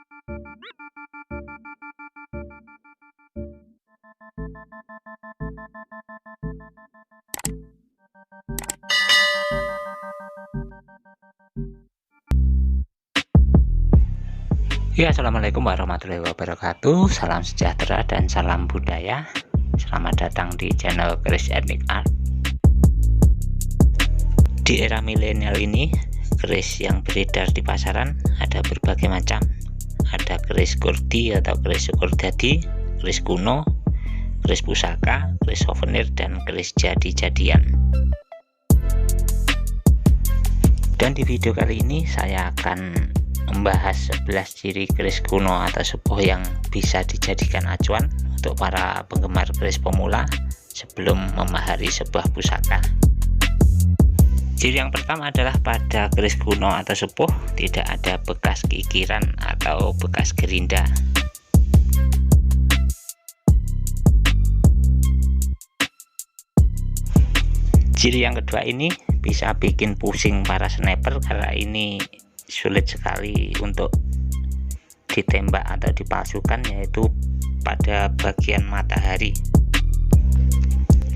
Ya, assalamualaikum warahmatullahi wabarakatuh. Salam sejahtera dan salam budaya. Selamat datang di channel Keris Ethnic Art. Di era milenial ini, keris yang beredar di pasaran ada berbagai macam. Ada keris kurdi atau keris syukur dadi, keris kuno, keris pusaka, keris souvenir, dan keris jadi-jadian. Dan di video kali ini saya akan membahas 11 ciri keris kuno atau sepuh yang bisa dijadikan acuan untuk para penggemar keris pemula sebelum memahari sebuah pusaka. Ciri yang pertama adalah pada keris kuno atau sepuh tidak ada bekas kikiran atau bekas gerinda. Ciri yang kedua ini bisa bikin pusing para sniper karena ini sulit sekali untuk ditembak atau dipalsukan, yaitu pada bagian matahari.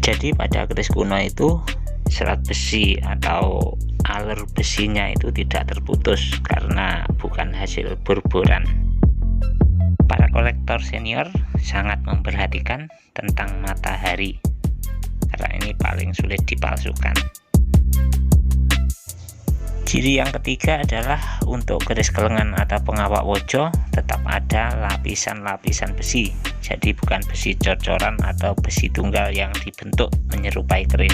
Jadi pada keris kuno itu serat besi atau alur besinya itu tidak terputus karena bukan hasil burburan. Para kolektor senior sangat memperhatikan tentang matahari karena ini paling sulit dipalsukan. Ciri yang ketiga adalah untuk keris kelengan atau pengawak wojo tetap ada lapisan-lapisan besi, jadi bukan besi cor-coran atau besi tunggal yang dibentuk menyerupai keris.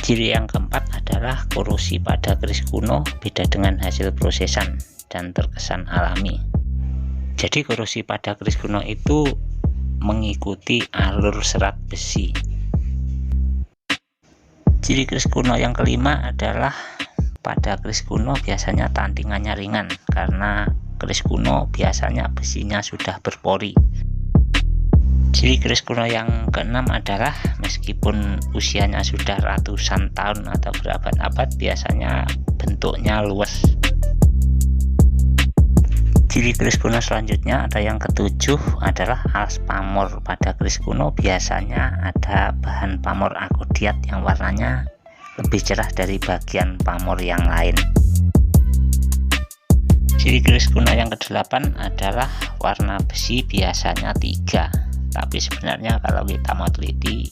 Ciri yang keempat adalah korosi pada keris kuno beda dengan hasil prosesan dan terkesan alami. Jadi korosi pada keris kuno itu mengikuti alur serat besi. Ciri keris kuno yang kelima adalah pada keris kuno biasanya tantingannya ringan karena keris kuno biasanya besinya sudah berpori. Ciri keris kuno yang keenam adalah meskipun usianya sudah ratusan tahun atau berabad-abad, biasanya bentuknya luas. Ciri keris kuno selanjutnya ada yang ketujuh adalah alas pamor. Pada keris kuno biasanya ada bahan pamor akodiat yang warnanya lebih cerah dari bagian pamor yang lain. Ciri keris kuno yang kedelapan adalah warna besi biasanya 3, tapi sebenarnya kalau kita mau teliti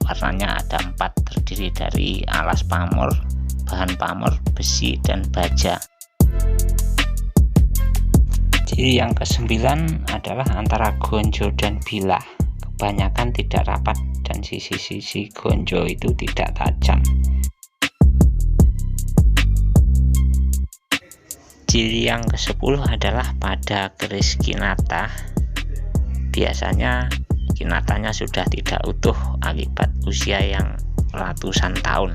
warnanya ada 4, terdiri dari alas pamor, bahan pamor, besi, dan baja. Ciri yang kesembilan adalah antara gonjo dan bilah, kebanyakan tidak rapat dan sisi-sisi gonjo itu tidak tajam. Ciri yang ke-10 adalah pada keris kinata biasanya kinatanya sudah tidak utuh akibat usia yang ratusan tahun.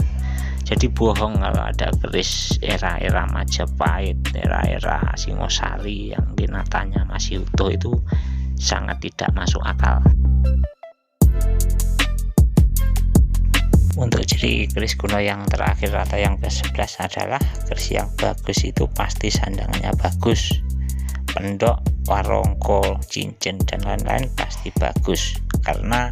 Jadi bohong kalau ada keris era-era Majapahit, era-era Singosari yang kinatanya masih utuh, itu sangat tidak masuk akal. Untuk ciri keris kuno yang terakhir atau yang ke-11 adalah keris yang bagus itu pasti sandangannya bagus, pendok, warongko, cincin, dan lain-lain pasti bagus, karena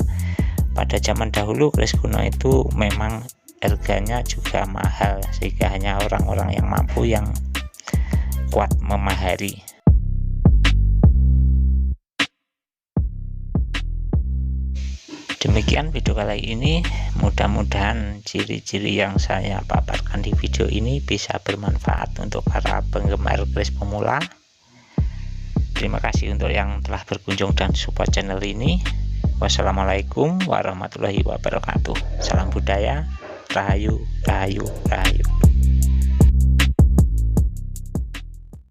pada zaman dahulu keris kuno itu memang harganya juga mahal sehingga hanya orang-orang yang mampu yang kuat memahari. Demikian video kali ini, mudah-mudahan ciri-ciri yang saya paparkan di video ini bisa bermanfaat untuk para penggemar keris pemula. Terima kasih untuk yang telah berkunjung dan support channel ini. Wassalamualaikum warahmatullahi wabarakatuh. Salam budaya, rahayu, rahayu, rahayu.